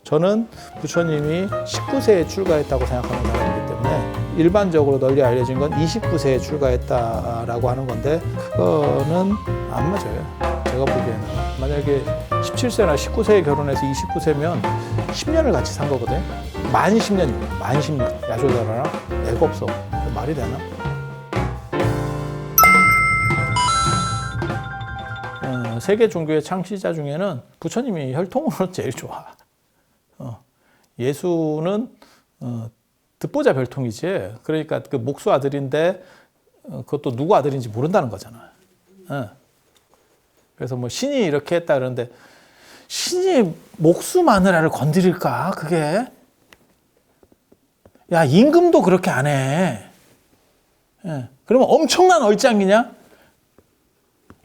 저는 부처님이 19세에 출가했다고 생각하는 사람이기 때문에 일반적으로 널리 알려진 건 29세에 출가했다라고 하는 건데 그거는 안 맞아요. 제가 보기에는 만약에 17세나 19세에 결혼해서 29세면 10년을 같이 산 거거든요. 만 10년입니다. 만 10년. 야쇼다라랑 애가 없어. 말이 되나? 세계 종교의 창시자 중에는 부처님이 혈통으로 제일 좋아. 예수는 듣보자 별통이지. 그러니까 그 목수 아들인데 그것도 누구 아들인지 모른다는 거잖아. 그래서 뭐 신이 이렇게 했다 그러는데 신이 목수 마누라를 건드릴까? 그게? 야, 임금도 그렇게 안 해. 그러면 엄청난 얼짱이냐?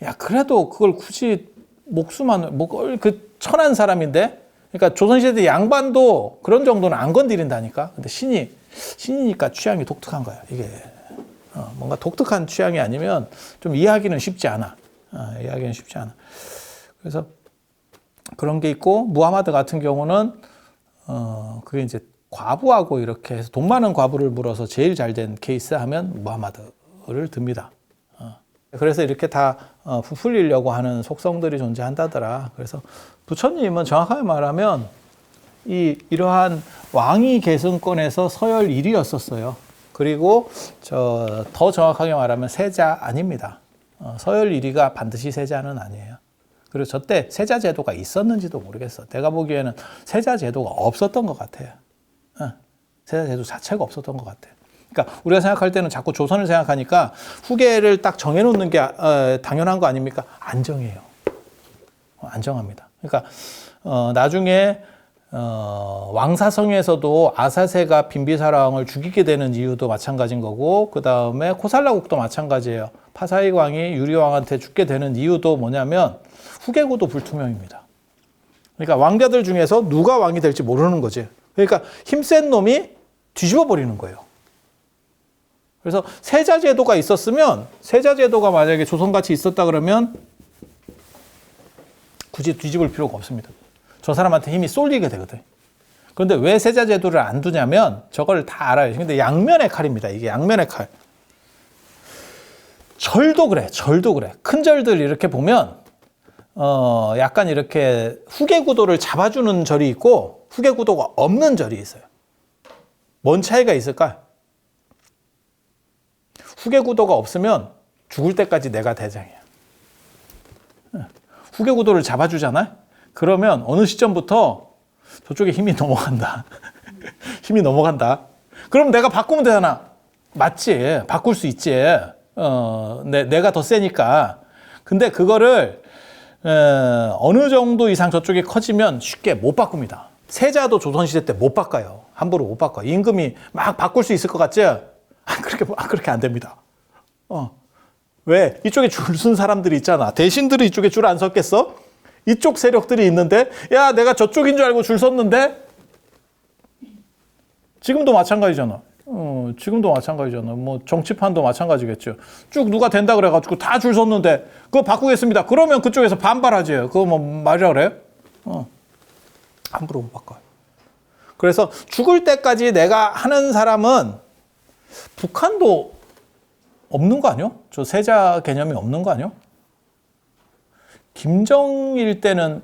야, 그래도 그걸 굳이 목수만, 그 천한 사람인데? 그러니까 조선시대 양반도 그런 정도는 안 건드린다니까? 근데 신이니까 취향이 독특한 거야, 이게. 뭔가 독특한 취향이 아니면 좀 이해하기는 쉽지 않아. 이해하기는 쉽지 않아. 그래서 그런 게 있고, 무하마드 같은 경우는, 그게 이제 과부하고 이렇게 해서 돈 많은 과부를 물어서 제일 잘 된 케이스 하면 무하마드를 듭니다. 그래서 이렇게 다 부풀리려고 하는 속성들이 존재한다더라. 그래서 부처님은 정확하게 말하면 이러한 왕위 계승권에서 서열 1위였었어요. 그리고 더 정확하게 말하면 세자 아닙니다. 서열 1위가 반드시 세자는 아니에요. 그리고 저때 세자 제도가 있었는지도 모르겠어. 내가 보기에는 세자 제도가 없었던 것 같아요. 세자 제도 자체가 없었던 것 같아요. 그러니까 우리가 생각할 때는 자꾸 조선을 생각하니까 후계를 딱 정해놓는 게 당연한 거 아닙니까? 안정해요. 안정합니다. 그러니까 나중에 왕사성에서도 아사세가 빈비사라왕을 죽이게 되는 이유도 마찬가지인 거고, 그 다음에 코살라국도 마찬가지예요. 파사익왕이 유리왕한테 죽게 되는 이유도 뭐냐면 후계구도 불투명입니다. 그러니까 왕자들 중에서 누가 왕이 될지 모르는 거지. 그러니까 힘센 놈이 뒤집어 버리는 거예요. 그래서 세자 제도가 있었으면, 세자 제도가 만약에 조선같이 있었다 그러면 굳이 뒤집을 필요가 없습니다. 저 사람한테 힘이 쏠리게 되거든. 그런데 왜 세자 제도를 안 두냐면 저걸 다 알아요. 근데 양면의 칼입니다. 이게 양면의 칼. 절도 그래. 절도 그래. 큰 절들 이렇게 보면 약간 이렇게 후계구도를 잡아주는 절이 있고 후계구도가 없는 절이 있어요. 뭔 차이가 있을까? 후계구도가 없으면 죽을 때까지 내가 대장이야. 후계구도를 잡아주잖아? 그러면 어느 시점부터 저쪽에 힘이 넘어간다. 힘이 넘어간다. 그럼 내가 바꾸면 되잖아. 맞지. 바꿀 수 있지. 내가 더 세니까. 근데 그거를 어느 정도 이상 저쪽이 커지면 쉽게 못 바꿉니다. 세자도 조선시대 때 못 바꿔요. 함부로 못 바꿔. 임금이 막 바꿀 수 있을 것 같지? 그렇게 안 됩니다. 왜? 이쪽에 줄 쓴 사람들이 있잖아. 대신들이 이쪽에 줄 안 섰겠어? 이쪽 세력들이 있는데, 야, 내가 저쪽인 줄 알고 줄 섰는데? 지금도 마찬가지잖아. 지금도 마찬가지잖아. 뭐, 정치판도 마찬가지겠죠. 쭉 누가 된다 그래가지고 다 줄 섰는데, 그거 바꾸겠습니다. 그러면 그쪽에서 반발하지. 그거 뭐, 말이라 그래? 함부로 못 바꿔요. 그래서 죽을 때까지 내가 하는 사람은 북한도 없는 거 아니요? 저 세자 개념이 없는 거 아니요? 김정일 때는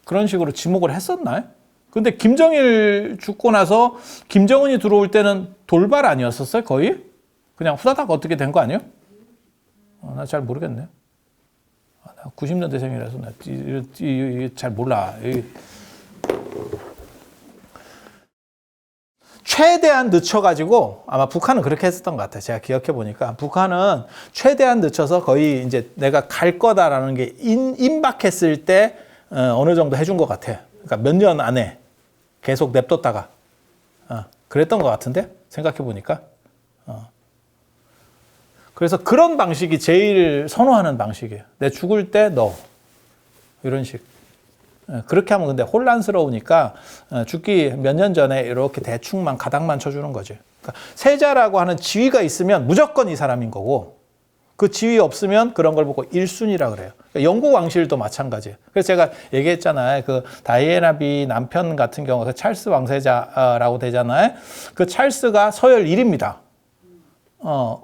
그런 식으로 지목을 했었나요? 근데 김정일 죽고 나서 김정은이 들어올 때는 돌발 아니었었어요? 거의? 그냥 후다닥 어떻게 된 거 아니에요? 나 잘 모르겠네. 나 90년대생이라서 나 잘 몰라. 최대한 늦춰가지고 아마 북한은 그렇게 했었던 것 같아요. 제가 기억해 보니까 북한은 최대한 늦춰서 거의 이제 내가 갈 거다라는 게 임박했을 때 어느 정도 해준 것 같아요. 그러니까 몇 년 안에 계속 냅뒀다가 그랬던 것 같은데 생각해 보니까. 그래서 그런 방식이 제일 선호하는 방식이에요. 내 죽을 때 너 이런 식. 그렇게 하면 근데 혼란스러우니까 죽기 몇 년 전에 이렇게 대충만 가닥만 쳐주는 거죠. 그러니까 세자라고 하는 지위가 있으면 무조건 이 사람인 거고, 그 지위 없으면 그런 걸 보고 1순위라 그래요. 영국 왕실도 마찬가지예요. 그래서 제가 얘기했잖아요. 그 다이애나비 남편 같은 경우 그 찰스 왕세자라고 되잖아요. 그 찰스가 서열 1위입니다.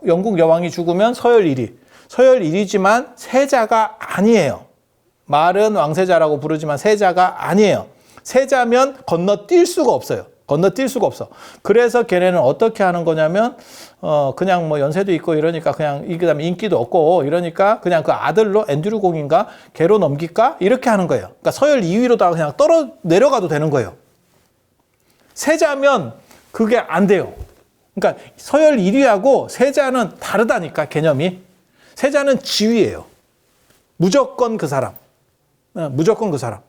영국 여왕이 죽으면 서열 1위. 서열 1위지만 세자가 아니에요. 말은 왕세자라고 부르지만 세자가 아니에요. 세자면 건너뛸 수가 없어요. 건너뛸 수가 없어. 그래서 걔네는 어떻게 하는 거냐면, 그냥 뭐 연세도 있고 이러니까 그냥, 그다음에 인기도 없고 이러니까 그냥 그 아들로 앤드류 공인가? 걔로 넘길까? 이렇게 하는 거예요. 그러니까 서열 2위로다가 그냥 내려가도 되는 거예요. 세자면 그게 안 돼요. 그러니까 서열 1위하고 세자는 다르다니까, 개념이. 세자는 지위예요. 무조건 그 사람. 무조건 그 사람.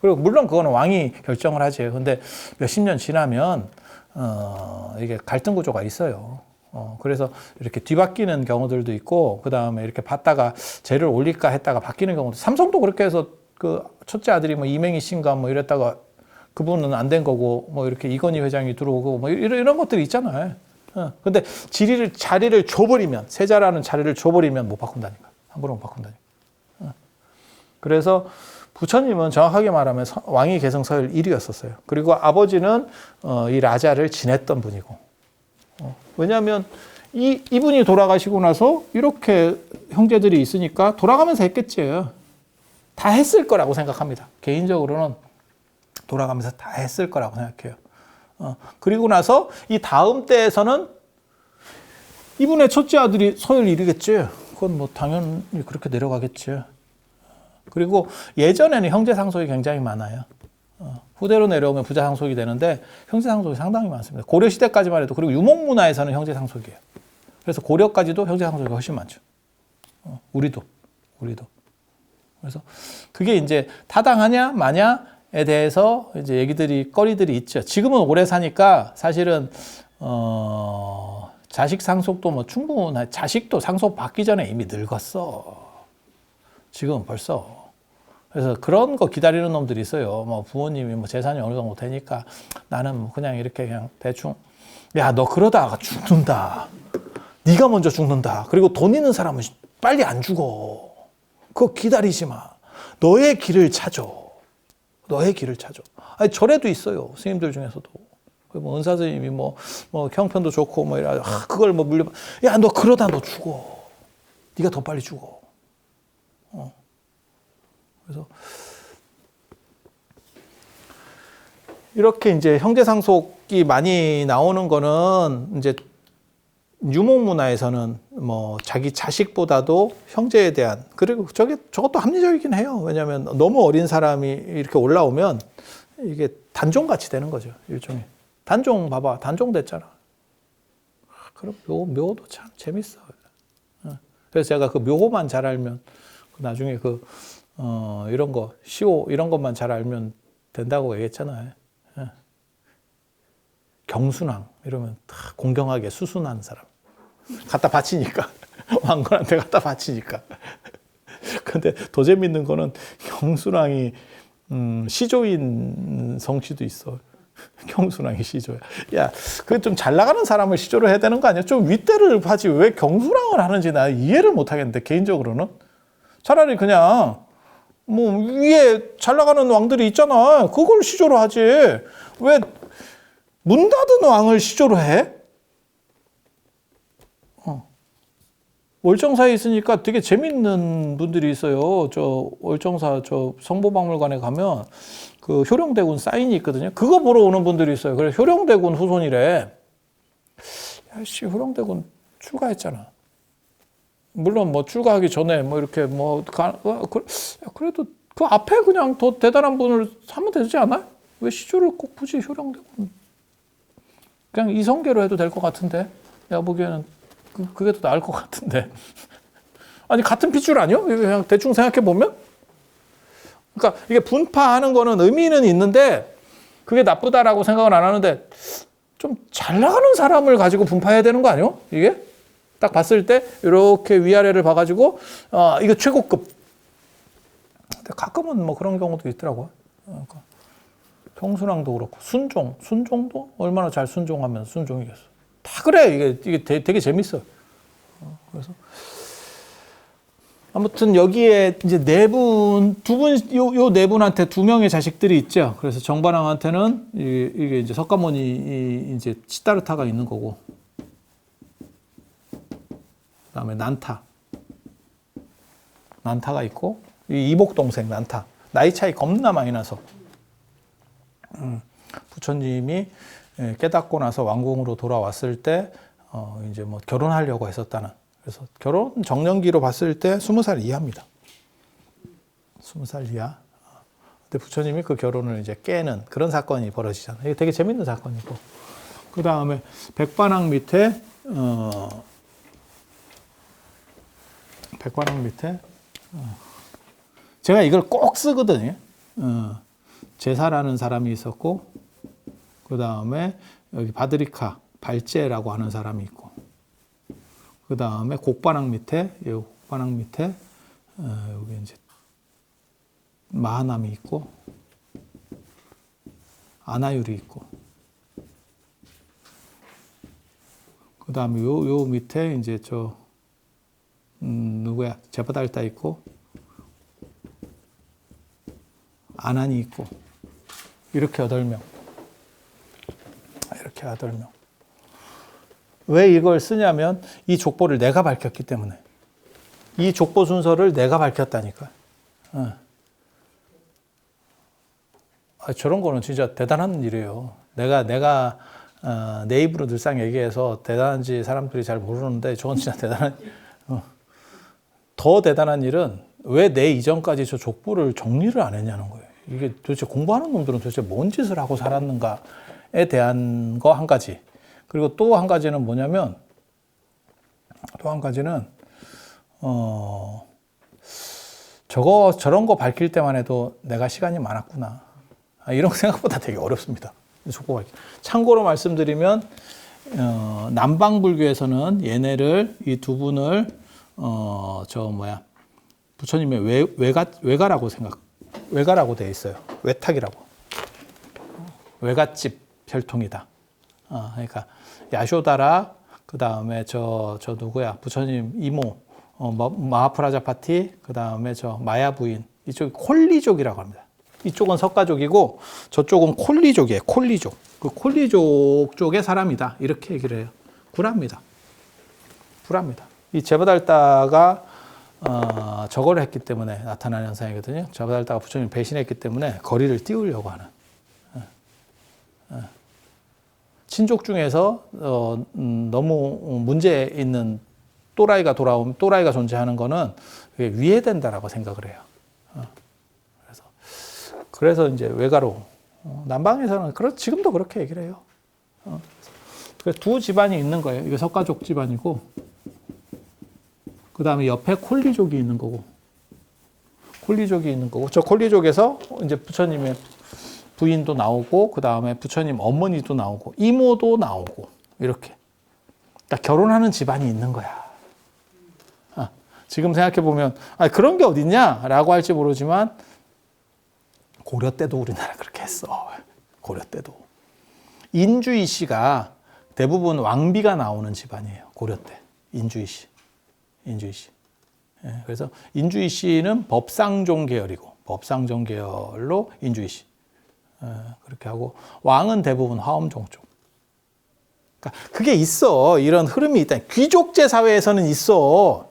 그리고 물론 그거는 왕이 결정을 하지. 근데 몇십 년 지나면 이게 갈등 구조가 있어요. 그래서 이렇게 뒤바뀌는 경우들도 있고, 그 다음에 이렇게 받다가 쟤를 올릴까 했다가 바뀌는 경우도. 삼성도 그렇게 해서 그 첫째 아들이 뭐 이맹희 씨인가 뭐 이랬다가 그분은 안 된 거고, 뭐 이렇게 이건희 회장이 들어오고 뭐 이런 것들이 있잖아요. 근데 자리를 줘버리면, 세자라는 자리를 줘버리면 못 바꾼다니까. 함부로 못 바꾼다니까. 그래서 부처님은 정확하게 말하면 왕위 계승 서열 1위였었어요. 그리고 아버지는 이 라자를 지냈던 분이고. 왜냐하면 이분이 돌아가시고 나서 이렇게 형제들이 있으니까 돌아가면서 했겠지. 다 했을 거라고 생각합니다. 개인적으로는 돌아가면서 다 했을 거라고 생각해요. 그리고 나서 이 다음 때에서는 이분의 첫째 아들이 서열 1위겠지. 그건 뭐 당연히 그렇게 내려가겠지. 그리고 예전에는 형제 상속이 굉장히 많아요. 후대로 내려오면 부자 상속이 되는데 형제 상속이 상당히 많습니다. 고려 시대까지만 해도. 그리고 유목 문화에서는 형제 상속이에요. 그래서 고려까지도 형제 상속이 훨씬 많죠. 우리도. 그래서 그게 이제 타당하냐 마냐에 대해서 이제 거리들이 있죠. 지금은 오래 사니까 사실은 자식 상속도 뭐 충분해. 자식도 상속 받기 전에 이미 늙었어. 지금은 벌써. 그래서 그런 거 기다리는 놈들이 있어요. 뭐 부모님이 뭐 재산이 어느 정도 되니까 나는 뭐 그냥 이렇게 그냥 대충, 야, 너 그러다가 죽는다. 네가 먼저 죽는다. 그리고 돈 있는 사람은 빨리 안 죽어. 그거 기다리지 마. 너의 길을 찾아. 아니, 절에도 있어요. 스님들 중에서도. 뭐 은사 스님이 뭐 형편도 좋고 뭐 이래. 그걸 뭐 야, 너 그러다 너 죽어. 네가 더 빨리 죽어. 그래서 이렇게 이제 형제 상속이 많이 나오는 거는 이제 유목 문화에서는 뭐 자기 자식보다도 형제에 대한, 그리고 저것도 합리적이긴 해요. 왜냐하면 너무 어린 사람이 이렇게 올라오면 이게 단종같이 되는 거죠. 일종의. 단종 봐봐. 단종 됐잖아. 그럼 묘도 참 재밌어. 그래서 제가 그 묘호만 잘 알면 나중에 이런 거, 시호, 이런 것만 잘 알면 된다고 얘기했잖아요. 경순왕, 이러면 다 공경하게 수순한 사람. 갖다 바치니까. 왕건한테 갖다 바치니까. 근데 더 재밌는 거는 경순왕이, 시조인 성씨도 있어. 경순왕이 시조야. 야, 그 좀 잘 나가는 사람을 시조를 해야 되는 거 아니야? 좀 윗대를 하지. 왜 경순왕을 하는지 나 이해를 못 하겠는데, 개인적으로는. 차라리 그냥, 뭐 위에 잘 나가는 왕들이 있잖아. 그걸 시조로 하지. 왜 문 닫은 왕을 시조로 해? 월정사에 있으니까 되게 재밌는 분들이 있어요. 저 월정사 저 성보박물관에 가면 그 효령대군 사인이 있거든요. 그거 보러 오는 분들이 있어요. 그래, 효령대군 후손이래. 야씨, 효령대군 출가했잖아. 물론 뭐 출가하기 전에 뭐 이렇게 그래도 그 앞에 그냥 더 대단한 분을 하면 되지 않아요? 왜 시조를 꼭 굳이 효령대군? 그냥 이성계로 해도 될 것 같은데. 내가 보기에는 그게 더 나을 것 같은데. 아니, 같은 핏줄 아니요? 그냥 대충 생각해 보면? 그러니까 이게 분파하는 거는 의미는 있는데 그게 나쁘다라고 생각은 안 하는데 좀 잘 나가는 사람을 가지고 분파해야 되는 거 아니요? 이게? 딱 봤을 때 이렇게 위아래를 봐가지고 이거 최고급. 근데 가끔은 뭐 그런 경우도 있더라고요. 그러니까 경순왕도 그렇고 순종도 얼마나 잘 순종하면 순종이겠어. 다 그래. 이게 되게 재밌어. 그래서 아무튼 여기에 이제 요 네 분한테 두 명의 자식들이 있죠. 그래서 정반왕한테는 이게 이제 석가모니 이제 시다르타가 있는 거고, 그다음에 난타가 있고, 이 이복 동생 난타. 나이 차이 겁나 많이 나서 부처님이 깨닫고 나서 왕궁으로 돌아왔을 때 이제 뭐 결혼하려고 했었다는. 그래서 결혼 정년기로 봤을 때 20살 이하입니다. 20살 이하. 근데 부처님이 그 결혼을 이제 깨는 그런 사건이 벌어지잖아요. 이게 되게 재밌는 사건이고. 그 다음에 백반왕 밑에 제가 이걸 꼭 쓰거든요. 제사라는 사람이 있었고, 그 다음에 여기 바드리카 발제라고 하는 사람이 있고, 그 다음에 곡반왕 밑에 여기 이제 마하남이 있고, 아나율이 있고, 그 다음에 요 밑에 이제 누구야? 제바달타 있고, 아난이 있고, 이렇게 8명. 이렇게 8명. 왜 이걸 쓰냐면 이 족보를 내가 밝혔기 때문에. 이 족보 순서를 내가 밝혔다니까. 저런 거는 진짜 대단한 일이에요. 내가 내 입으로 늘상 얘기해서 대단한지 사람들이 잘 모르는데 저건 진짜 대단한. 더 대단한 일은 왜 내 이전까지 저 족보를 정리를 안 했냐는 거예요. 이게 도대체 공부하는 놈들은 도대체 뭔 짓을 하고 살았는가에 대한 거 한 가지. 그리고 또 한 가지는 뭐냐면, 저런 거 밝힐 때만 해도 내가 시간이 많았구나. 이런 거 생각보다 되게 어렵습니다. 족보 밝기. 참고로 말씀드리면, 남방불교에서는 얘네를, 이 두 분을, 부처님의 외가라고 되어 있어요. 외탁이라고. 외갓집 혈통이다. 그러니까 야쇼다라, 그 다음에 누구야? 부처님 이모, 마하프라자파티, 그 다음에 마야 부인. 이쪽이 콜리족이라고 합니다. 이쪽은 석가족이고 저쪽은 콜리족이에요. 콜리족. 그 콜리족 쪽의 사람이다. 이렇게 얘기를 해요. 불합니다. 이 제바달타가 저거를 했기 때문에 나타나는 현상이거든요. 제바달타가 부처님 배신했기 때문에 거리를 띄우려고 하는. 친족 중에서 너무 문제 있는 또라이가 존재하는 거는 위해된다라고 생각을 해요. 그래서 이제 외가로, 남방에서는 지금도 그렇게 얘기를 해요. 그래서 두 집안이 있는 거예요. 이게 석가족 집안이고, 그 다음에 옆에 콜리족이 있는 거고, 저 콜리족에서 이제 부처님의 부인도 나오고, 그 다음에 부처님 어머니도 나오고, 이모도 나오고, 이렇게. 그러니까 결혼하는 집안이 있는 거야. 지금 생각해보면, 그런 게 어딨냐? 라고 할지 모르지만, 고려 때도 우리나라 그렇게 했어. 고려 때도. 인주이 씨가 대부분 왕비가 나오는 집안이에요. 고려 때. 인주이 씨. 그래서 인주이 씨는 법상종 계열이고, 법상종 계열로 인주이 씨. 그렇게 하고, 왕은 대부분 화엄종 쪽. 그러니까 그게 있어. 이런 흐름이 있다. 귀족제 사회에서는 있어.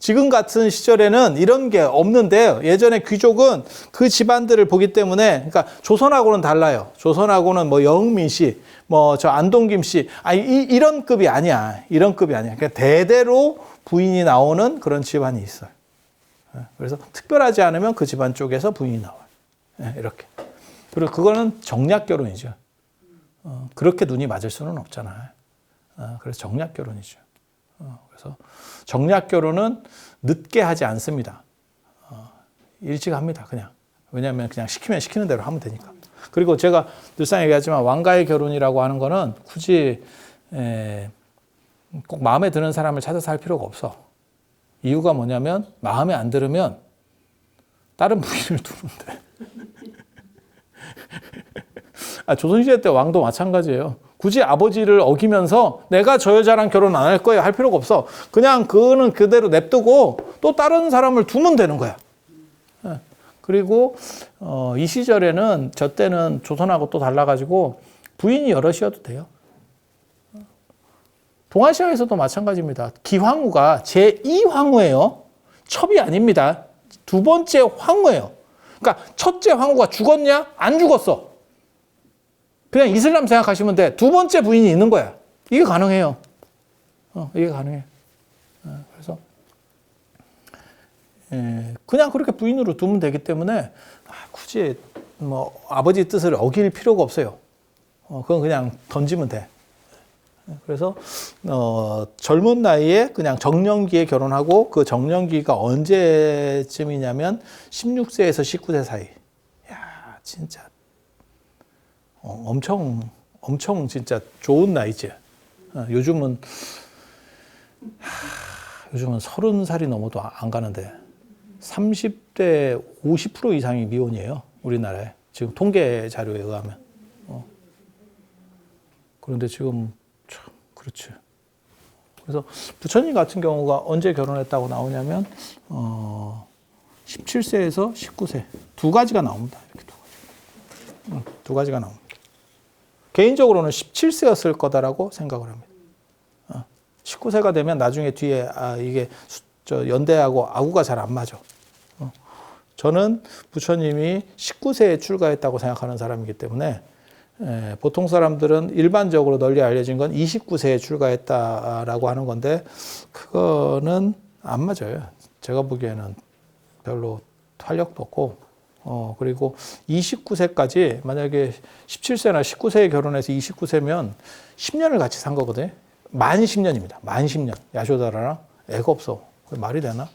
지금 같은 시절에는 이런 게 없는데, 예전에 귀족은 그 집안들을 보기 때문에, 그러니까 조선하고는 달라요. 조선하고는 뭐 여흥민 씨, 안동김 씨, 이런 급이 아니야. 그러니까 대대로 부인이 나오는 그런 집안이 있어요. 그래서 특별하지 않으면 그 집안 쪽에서 부인이 나와요. 이렇게. 그리고 그거는 정략 결혼이죠. 그렇게 눈이 맞을 수는 없잖아요. 그래서 정략 결혼이죠. 그래서 정략 결혼은 늦게 하지 않습니다. 일찍 합니다, 그냥. 왜냐하면 그냥 시키면 시키는 대로 하면 되니까. 그리고 제가 늘상 얘기하지만 왕가의 결혼이라고 하는 거는 굳이 꼭 마음에 드는 사람을 찾아서 할 필요가 없어. 이유가 뭐냐면 마음에 안 들으면 다른 부인을 두는데. 조선시대 때 왕도 마찬가지예요. 굳이 아버지를 어기면서 내가 저 여자랑 결혼 안 할 거야 할 필요가 없어. 그냥 그는 그대로 냅두고 또 다른 사람을 두면 되는 거야. 그리고 이 시절에는 저 때는 조선하고 또 달라가지고 부인이 여럿이어도 돼요. 동아시아에서도 마찬가지입니다. 기황후가 제2황후예요. 첩이 아닙니다. 두 번째 황후예요. 그러니까 첫째 황후가 죽었냐? 안 죽었어. 그냥 이슬람 생각하시면 돼. 두 번째 부인이 있는 거야. 이게 가능해요. 이게 가능해. 그래서 그냥 그렇게 부인으로 두면 되기 때문에 굳이 뭐 아버지 뜻을 어길 필요가 없어요. 그건 그냥 던지면 돼. 그래서 젊은 나이에 그냥 정년기에 결혼하고 그 정년기가 언제쯤이냐면 16세에서 19세 사이. 야, 진짜 엄청 진짜 좋은 나이지. 요즘은 30살이 넘어도 안 가는데 30대 50% 이상이 미혼이에요. 우리나라에. 지금 통계 자료에 의하면. 그런데 지금 참 그렇지. 그래서 부처님 같은 경우가 언제 결혼했다고 나오냐면 17세에서 19세 두 가지가 나옵니다. 이렇게 두 가지가 나옵니다. 개인적으로는 17세였을 거다라고 생각을 합니다. 19세가 되면 나중에 뒤에 이게 연대하고 아구가 잘 안 맞아. 저는 부처님이 19세에 출가했다고 생각하는 사람이기 때문에 보통 사람들은 일반적으로 널리 알려진 건 29세에 출가했다라고 하는 건데 그거는 안 맞아요. 제가 보기에는 별로 활력도 없고 그리고 29세까지 만약에 17세나 19세에 결혼해서 29세면 10년을 같이 산 거거든요. 만 10년입니다. 만 10년. 야쇼다라랑 애가 없어. 그게 말이 되나?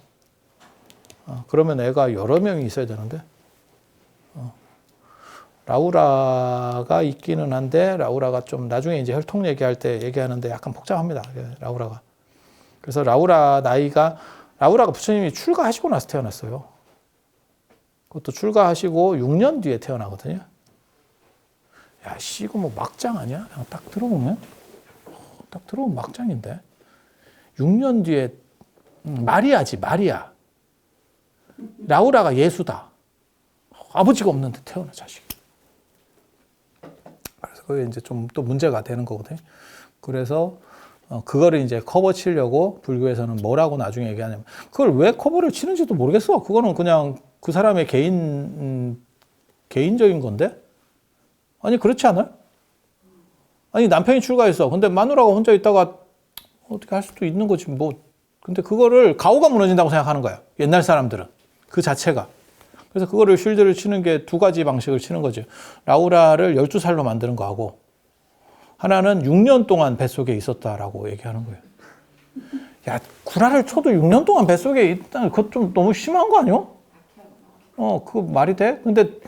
그러면 애가 여러 명이 있어야 되는데 라우라가 있기는 한데 라우라가 좀 나중에 이제 혈통 얘기할 때 얘기하는데 약간 복잡합니다. 라우라가. 그래서 라우라가 부처님이 출가하시고 나서 태어났어요. 그것도 출가하시고 6년 뒤에 태어나거든요. 야, 씨, 이거 뭐 막장 아니야? 그냥 딱 들어보면 막장인데. 6년 뒤에 마리아지, 마리아. 라우라가 예수다. 아버지가 없는데 태어난 자식이. 그래서 그게 이제 좀 또 문제가 되는 거거든요. 그래서 그거를 이제 커버 치려고 불교에서는 뭐라고 나중에 얘기하냐면 그걸 왜 커버를 치는지도 모르겠어. 그거는 그냥 그 사람의 개인적인 건데? 아니, 그렇지 않아요? 아니, 남편이 출가했어. 근데 마누라가 혼자 있다가 어떻게 할 수도 있는 거지, 뭐. 근데 그거를 가오가 무너진다고 생각하는 거야. 옛날 사람들은. 그 자체가. 그래서 그거를 쉴드를 치는 게 두 가지 방식을 치는 거죠. 라우라를 12살로 만드는 거하고, 하나는 6년 동안 뱃속에 있었다라고 얘기하는 거예요. 야, 구라를 쳐도 6년 동안 뱃속에 있다는 그것 좀 너무 심한 거 아니요? 그거 말이 돼? 근데,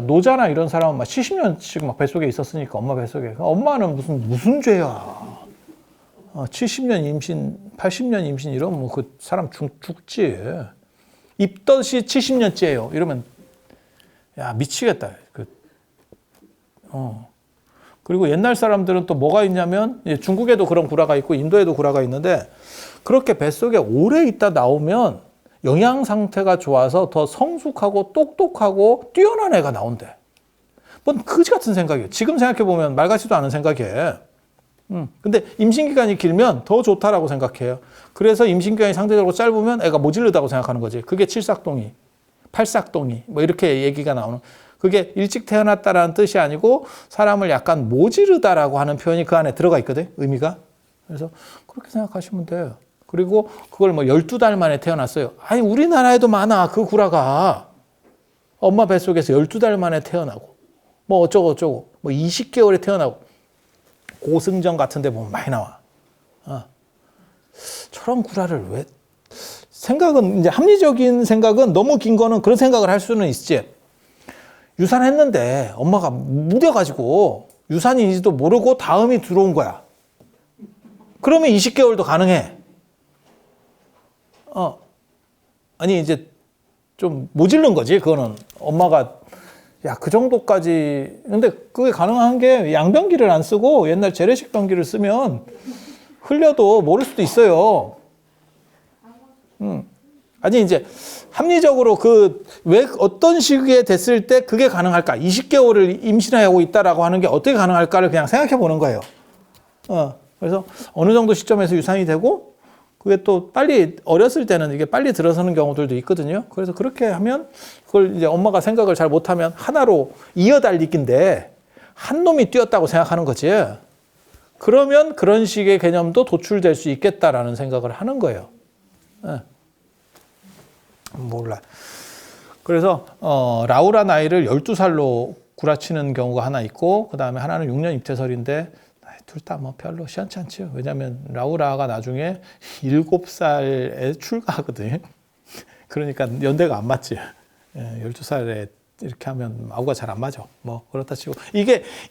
노자나 이런 사람은 막 70년씩 막 뱃속에 있었으니까, 엄마 뱃속에. 엄마는 무슨 죄야. 70년 임신, 80년 임신 이러면 뭐 그 사람 죽지. 입덧이 70년째예요. 이러면, 야, 미치겠다. 그리고 옛날 사람들은 또 뭐가 있냐면, 중국에도 그런 구라가 있고, 인도에도 구라가 있는데, 그렇게 뱃속에 오래 있다 나오면, 영양 상태가 좋아서 더 성숙하고 똑똑하고 뛰어난 애가 나온대. 뭔 그지 같은 생각이에요. 지금 생각해보면 말 같지도 않은 생각이에요. 근데 임신기간이 길면 더 좋다라고 생각해요. 그래서 임신기간이 상대적으로 짧으면 애가 모질르다고 생각하는 거지. 그게 칠삭동이, 팔삭동이, 뭐 이렇게 얘기가 나오는. 그게 일찍 태어났다라는 뜻이 아니고 사람을 약간 모지르다라고 하는 표현이 그 안에 들어가 있거든, 의미가. 그래서 그렇게 생각하시면 돼요. 그리고 그걸 뭐 12달 만에 태어났어요. 아니, 우리나라에도 많아, 그 구라가. 엄마 뱃속에서 12달 만에 태어나고, 뭐 어쩌고, 뭐 20개월에 태어나고, 고승정 같은 데 보면 많이 나와. 저런 구라를 왜, 생각은, 이제 합리적인 생각은 너무 긴 거는 그런 생각을 할 수는 있지. 유산했는데 엄마가 무뎌가지고 유산인지도 모르고 다음이 들어온 거야. 그러면 20개월도 가능해. 아니, 이제 좀 모질른 거지. 그거는 엄마가 야, 그 정도까지. 근데 그게 가능한 게 양변기를 안 쓰고 옛날 재래식 변기를 쓰면 흘려도 모를 수도 있어요. 아니, 이제 합리적으로 왜 어떤 시기에 됐을 때 그게 가능할까? 20개월을 임신하고 있다라고 하는 게 어떻게 가능할까를 그냥 생각해 보는 거예요. 그래서 어느 정도 시점에서 유산이 되고 그게 또 빨리 어렸을 때는 이게 빨리 들어서는 경우들도 있거든요. 그래서 그렇게 하면 그걸 이제 엄마가 생각을 잘 못하면 하나로 이어달리기인데 한 놈이 뛰었다고 생각하는 거지. 그러면 그런 식의 개념도 도출될 수 있겠다라는 생각을 하는 거예요. 몰라. 그래서 라우라 나이를 12살로 구라치는 경우가 하나 있고, 그 다음에 하나는 6년 입퇴설인데 둘 다 뭐 별로 시원찮지요. 왜냐하면 라우라가 나중에 7살에 출가하거든. 그러니까 연대가 안 맞지. 12살에 이렇게 하면 아우가 잘 안 맞아. 뭐 그렇다 치고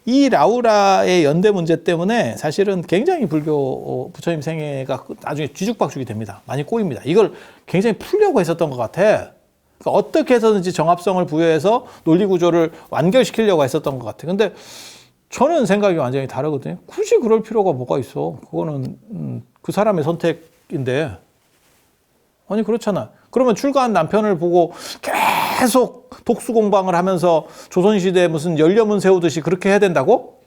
이 라우라의 연대 문제 때문에 사실은 굉장히 불교 부처님 생애가 나중에 뒤죽박죽이 됩니다. 많이 꼬입니다. 이걸 굉장히 풀려고 했었던 것 같아. 그러니까 어떻게 해서든지 정합성을 부여해서 논리 구조를 완결시키려고 했었던 것 같아. 근데 저는 생각이 완전히 다르거든요. 굳이 그럴 필요가 뭐가 있어. 그거는 그 사람의 선택인데. 아니 그렇잖아. 그러면 출가한 남편을 보고 계속 독수 공방을 하면서 조선시대에 무슨 열려문 세우듯이 그렇게 해야 된다고?